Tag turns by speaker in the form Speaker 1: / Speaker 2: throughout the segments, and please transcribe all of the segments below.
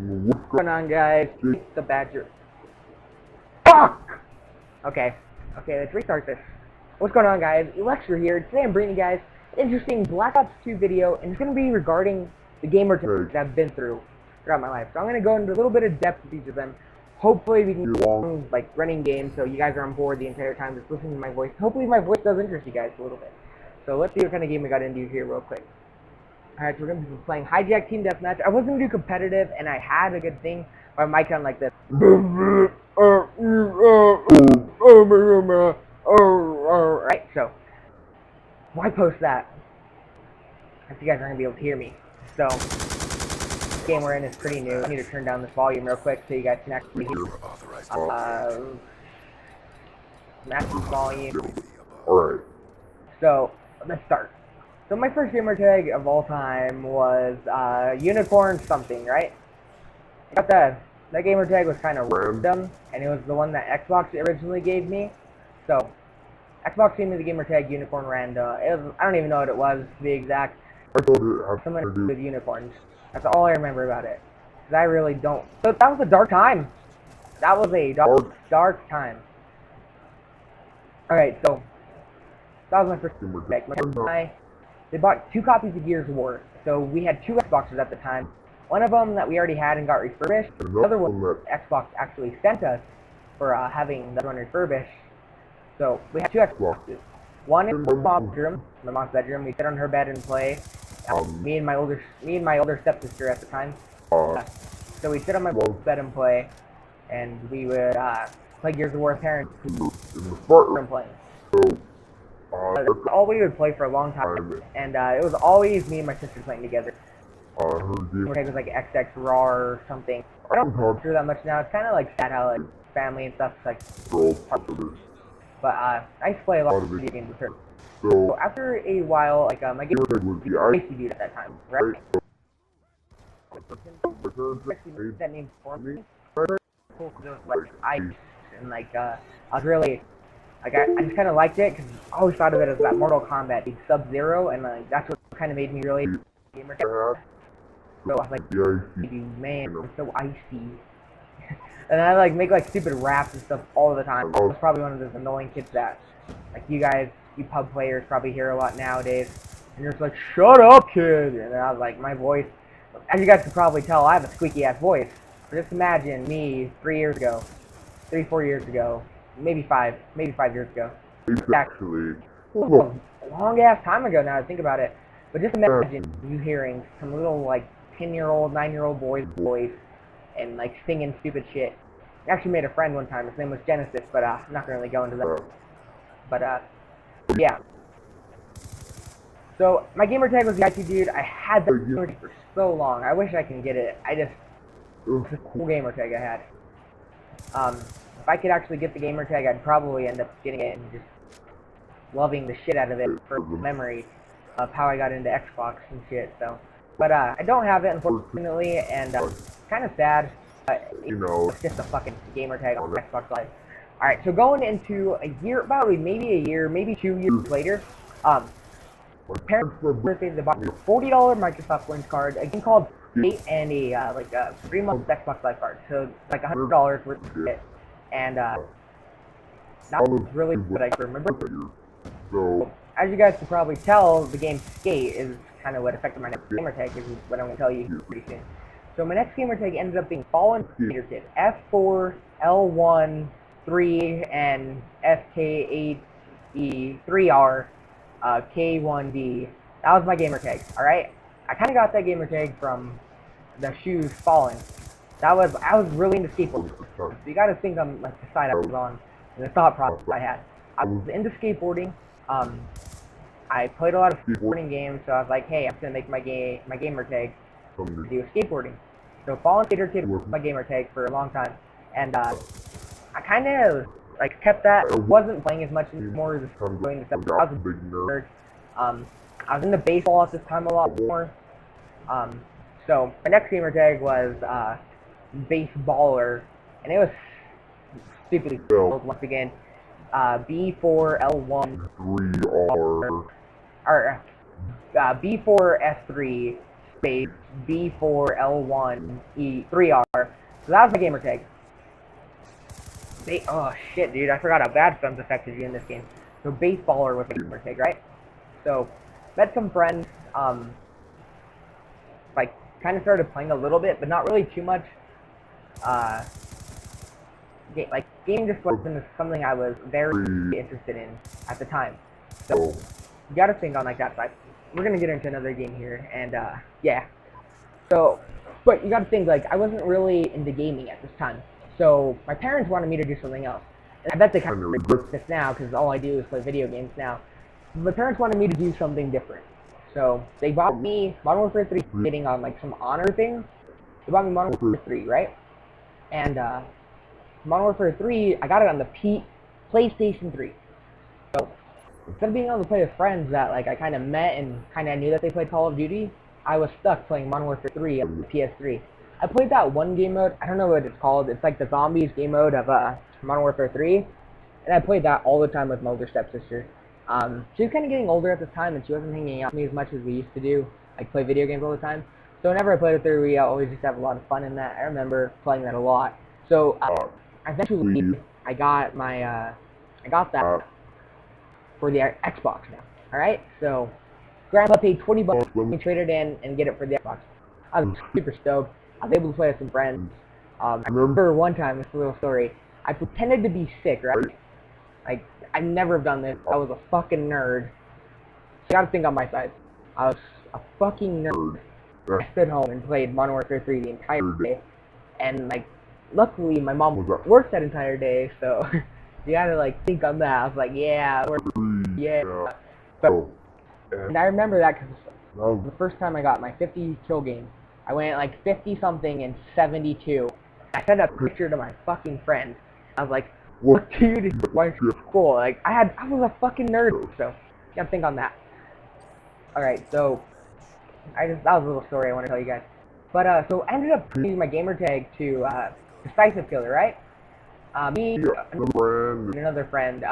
Speaker 1: What's going on, guys? It's the Badger. Fuck! Okay, let's restart this. What's going on, guys? Lecture here. Today I'm bringing you guys an interesting Black Ops 2 video, and it's going to be regarding the gamer tags that I've been through throughout my life. So I'm going to go into a little bit of depth with each of them. Hopefully we can do like running games so you guys are on board the entire time just listening to my voice. Hopefully my voice does interest you guys a little bit. So let's see what kind of game we got into here real quick. Alright, so we're going to be playing Hijack Team Deathmatch. I was going to do competitive, and I had a good thing, but my mic sounded like this. Alright, so, why post that? If you guys aren't going to be able to hear me. So, this game we're in is pretty new. I need to turn down this volume real quick so you guys can actually hear. Massive volume.
Speaker 2: Alright.
Speaker 1: So, let's start. So my first gamer tag of all time was Unicorn something, right? I got that gamer tag was kind of random, and it was the one that Xbox originally gave me. So Xbox gave me the gamer tag Unicorn Random. I don't even know what it was to be exact. Something to do with unicorns. That's all I remember about it. Cause I really don't. So that was a dark time. That was a dark time. All right, so that was my first gamer tag. They bought 2 copies of Gears of War, so we had 2 Xboxes at the time. One of them that we already had and got refurbished. The other one that Xbox actually sent us for having that one refurbished. So we had 2 Xboxes. One in my mom's bedroom. We sit on her bed and play. Me and my older stepsister at the time. So we sit on my mom's bed and play, and we would play Gears of War with parents and playing. That's all we would play for a long time, and it was always me and my sister playing together. Gamer tag was like XX Raw or something. I don't talk to that much now. It's kind of like sad how like family and stuff is like part of this. But I used to play a lot of video games with her. So after a while, like my gamer tag was the Icy Dude at that time, right? That name for me. Cool, because it was like ice, and like I was really. Like, I just kind of liked it, because I always thought of it as that Mortal Kombat, the Sub-Zero, and like, that's what kind of made me really gamer tag. So I was like, man, it's so icy. And I like make like stupid raps and stuff all the time. I was probably one of those annoying kids that, like you guys, you pub players probably hear a lot nowadays. And you're just like, shut up, kid! And I was like, my voice, as you guys can probably tell, I have a squeaky ass voice. But just imagine me 4 years ago, maybe 5 years ago. Actually, a long ass time ago now to think about it. But just imagine you hearing some little like 10-year-old, 9-year-old boy's voice and like singing stupid shit. I actually made a friend one time. His name was Genesis, but I'm not gonna really go into that. But yeah. So my gamer tag was the IT Dude. I had that gamer tag for so long. I wish I can get it. It's a cool gamer tag I had. If I could actually get the gamer tag, I'd probably end up getting it and just loving the shit out of it for the memory of how I got into Xbox and shit. So, but I don't have it unfortunately, and kind of sad. You know, it's just a fucking gamer tag on Xbox Live. All right, so going into a year, probably maybe a year, maybe 2 years later, my parents for birthday they bought me a $40 Microsoft Points card, a game called Skate, and a like a 3-month Xbox Live card, so like $100 worth of it. And that was really what I remember. So, as you guys can probably tell, the game Skate is kind of what affected my next gamer tag, which is what I'm going to tell you here pretty soon. So my next gamer tag ended up being Fallen Skater Kid. F4, L1, 3, and SK8E, 3R, K1D. That was my gamer tag, alright? I kind of got that gamer tag from the shoes Fallen. I was really into skateboarding, so you gotta think on like the side I was on, and the thought process I had. I was into skateboarding. I played a lot of skateboarding games, so I was like, hey, I'm gonna make my gamer tag to do with skateboarding. So Fallen Skater Kid was my gamer tag for a long time, and I kind of like kept that. I wasn't playing as much anymore, just doing the stuff. I was a big nerd. I was into baseball at this time a lot more. So my next gamer tag was Baseballer, and it was stupidly spelled once again. B4L1 3R or B4S3 space B4L1E3R. So that was my gamer tag. Oh shit, dude, I forgot how bad thumbs affected you in this game. So baseballer was my gamer tag, right? So met some friends, like kind of started playing a little bit, but not really too much. Gaming just wasn't something I was very interested in at the time. So you gotta think on like that side. We're gonna get into another game here, and yeah. So, but you gotta think, like, I wasn't really into gaming at this time. So my parents wanted me to do something else. And I bet they kind of regret this now, because all I do is play video games now. My parents wanted me to do something different. So they bought me Modern Warfare 3 getting on like some honor thing. They bought me Modern Warfare 3, right? And Modern Warfare 3, I got it on the PlayStation 3. So instead of being able to play with friends that like I kind of met and kind of knew that they played Call of Duty, I was stuck playing Modern Warfare 3 on the PS3. I played that one game mode. I don't know what it's called. It's like the zombies game mode of Modern Warfare 3, and I played that all the time with my older stepsister. She was kind of getting older at this time, and she wasn't hanging out with me as much as we used to do, like play video games all the time. So whenever I played with her, we always used to have a lot of fun in that. I remember playing that a lot. So eventually, I got that for the Xbox now. All right, so Grandpa paid $20 when we traded in and get it for the Xbox. I was super stoked. I was able to play with some friends. I remember one time, this little story, I pretended to be sick, right? Like, I never have done this. I was a fucking nerd. You gotta think on my side. I was a fucking nerd. I stood home and played Modern Warfare 3 the entire day. And, like, luckily my mom worked that entire day, so you gotta, like, think on that. I was like, yeah, yeah. So, and I remember that because the first time I got my 50 kill game, I went like 50 something and 72. I sent a picture to my fucking friend. I was like, what dude, why are you cool? Like, I was a fucking nerd, so you gotta think on that. Alright, so that was a little story I want to tell you guys. But so I ended up using my gamer tag to Decisive Killer, right? Me and another friend,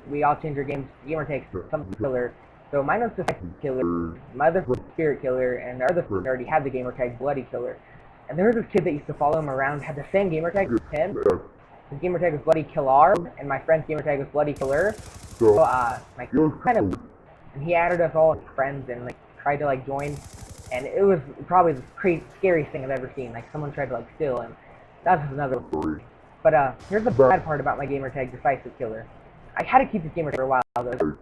Speaker 1: we all changed our gamer tags to some killer. So mine was Decisive Killer, my other friend was Spirit Killer, and our other friend already had the gamer tag Bloody Killer. And there was this kid that used to follow him around, had the same gamer tag as him. His gamer tag was Bloody Killer, and my friend's gamer tag was Bloody Killer. So like kind of, and he added us all as friends and like tried to like join, and it was probably the scariest thing I've ever seen. Like someone tried to like steal him. That's another story. But here's the bad part about my gamer tag Decisive Killer. I had to keep this gamer tag for a while though.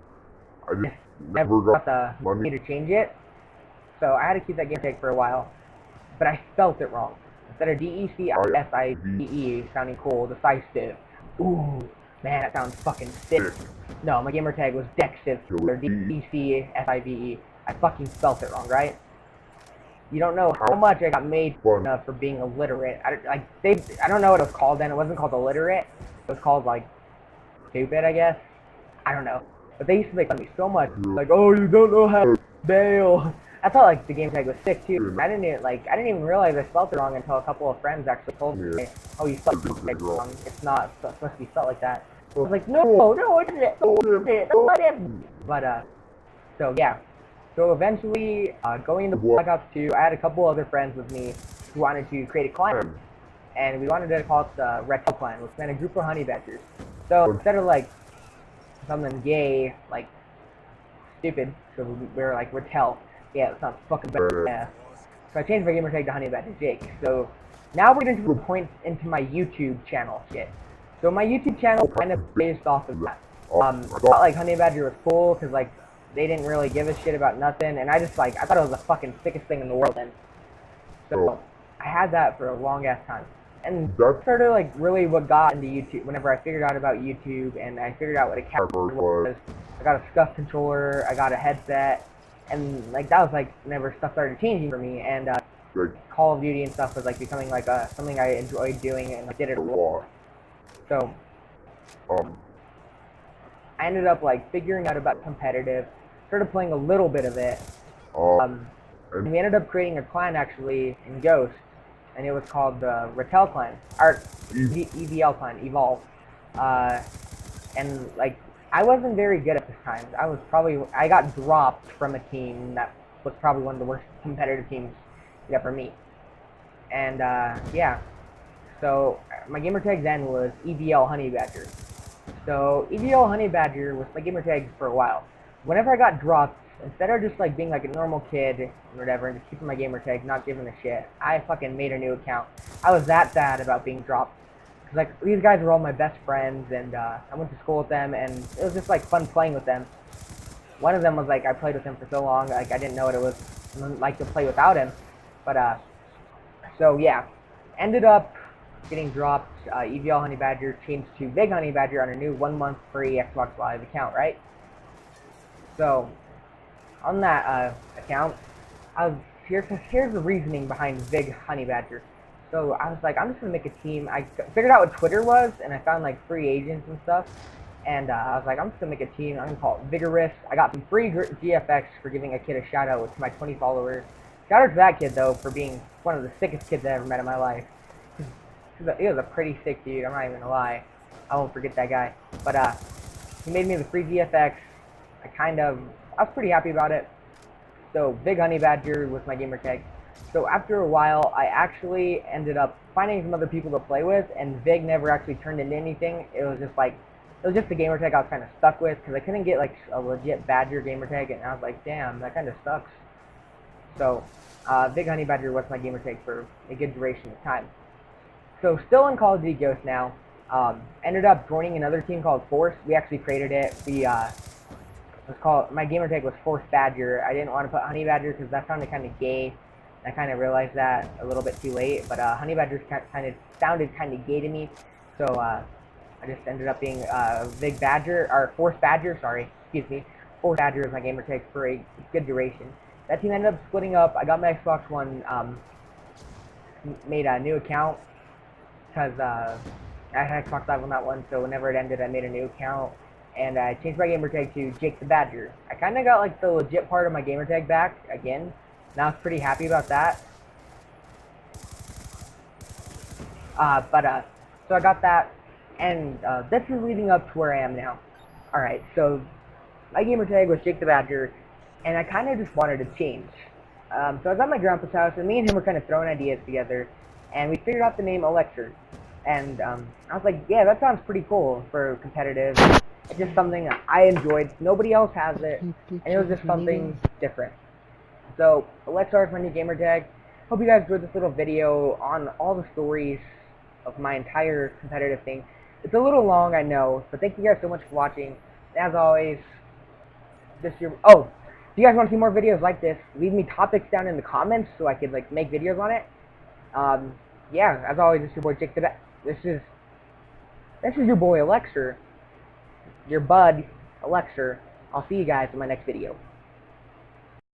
Speaker 1: I just never got the money to change it, so I had to keep that gamer tag for a while. But I spelt it wrong. Instead of D-E-C-I-S-I-V-E sounding cool, Decisive. Ooh, man, that sounds fucking sick. No, my gamer tag was Dexive Killer, D-E-C-S-I-V-E. I fucking spelt it wrong, right? You don't know how much I got made fun of for being illiterate. I don't know what it was called then. It wasn't called illiterate. It was called, like, stupid, I guess. I don't know. But they used to make fun of me so much. Like, oh, you don't know how to spell. I thought, like, the game tag was sick, too. I didn't even realize I spelled it wrong until a couple of friends actually told me, oh, you spelled it wrong. It's not supposed to be spelled like that. I was like, no, I didn't. But, so, yeah. So eventually, going into Black Ops 2, I had a couple other friends with me who wanted to create a clan. And we wanted to call it the Reptile Clan, which meant a group of honey badgers. So instead of, like, something gay, like, stupid, so we were like, Reptile. Yeah, it sounds fucking bad. So I changed my gamer tag to Honey Badger Jake. So now we're getting to the point into my YouTube channel shit. So my YouTube channel kind of based off of that. I thought like Honey Badger was cool because like they didn't really give a shit about nothing, and I thought it was the fucking sickest thing in the world. And so I had that for a long ass time, and that's sort of like really what got into YouTube. Whenever I figured out about YouTube and I figured out what a camera was, I got a SCUF controller, I got a headset. And like that was like whenever stuff started changing for me, and Call of Duty and stuff was like becoming like something I enjoyed doing, and I did it a lot. So I ended up like figuring out about competitive, started playing a little bit of it, and we ended up creating a clan actually in Ghost, and it was called the Reptile Clan, or EVL Clan, Evolve, and like. I wasn't very good at this time. I got dropped from a team that was probably one of the worst competitive teams Yeah, for me. And yeah, so my gamertag then was EVL Honey Badger. So EVL Honey Badger was my gamertag for a while. Whenever I got dropped, instead of just like being like a normal kid or whatever and just keeping my gamertag, not giving a shit, I fucking made a new account. I was that sad about being dropped. Cause like these guys were all my best friends, and I went to school with them, and it was just like fun playing with them. One of them was like I played with him for so long, like I didn't know what it was like to play without him. But so yeah, ended up getting dropped. EVL Honey Badger changed to Big Honey Badger on a new 1 month free Xbox Live account, right? So on that account, here's the reasoning behind Big Honey Badger. So I was like, I'm just gonna make a team. I figured out what Twitter was, and I found like free agents and stuff. And I was like, I'm just gonna make a team. I'm gonna call it Vigorous. I got some free GFX for giving a kid a shout out with my 20 followers. Shout out to that kid though for being one of the sickest kids I ever met in my life. He was a pretty sick dude. I'm not even gonna lie. I won't forget that guy. But he made me the free GFX. I was pretty happy about it. So Big Honey Badger was my gamertag. So after a while, I actually ended up finding some other people to play with, and Vig never actually turned into anything. It was just the gamertag I was kind of stuck with, because I couldn't get like a legit Badger gamertag, and I was like, damn, that kind of sucks. So Big Honey Badger was my gamertag for a good duration of time. So still in Call of Duty Ghost now. Ended up joining another team called Force. We actually created it. My gamertag was Force Badger. I didn't want to put Honey Badger because that sounded kind of gay. I kind of realized that a little bit too late, but Honey Badger sounded kind of gay to me, so I just ended up being Big Badger, or Force Badger, sorry, excuse me. Force Badger is my gamertag for a good duration. That team ended up splitting up. I got my Xbox One, made a new account, because I had Xbox Live on that one, so whenever it ended, I made a new account, and I changed my gamertag to Jake the Badger. I kind of got like the legit part of my gamertag back again. Now I was pretty happy about that. So I got that, and this is leading up to where I am now. Alright, so my gamertag was Jake the Badger, and I kind of just wanted to change. So I was at my grandpa's house, and me and him were kind of throwing ideas together, and we figured out the name Elixir. And I was like, yeah, that sounds pretty cool for competitive. It's just something I enjoyed. Nobody else has it, and it was just something different. So, Elixir is my new gamertag. Hope you guys enjoyed this little video on all the stories of my entire competitive thing. It's a little long, I know, but thank you guys so much for watching. As always, if you guys want to see more videos like this, leave me topics down in the comments so I could like make videos on it. Yeah, as always, this is your boy Jake the This is your boy Elixir, your bud Elixir. I'll see you guys in my next video.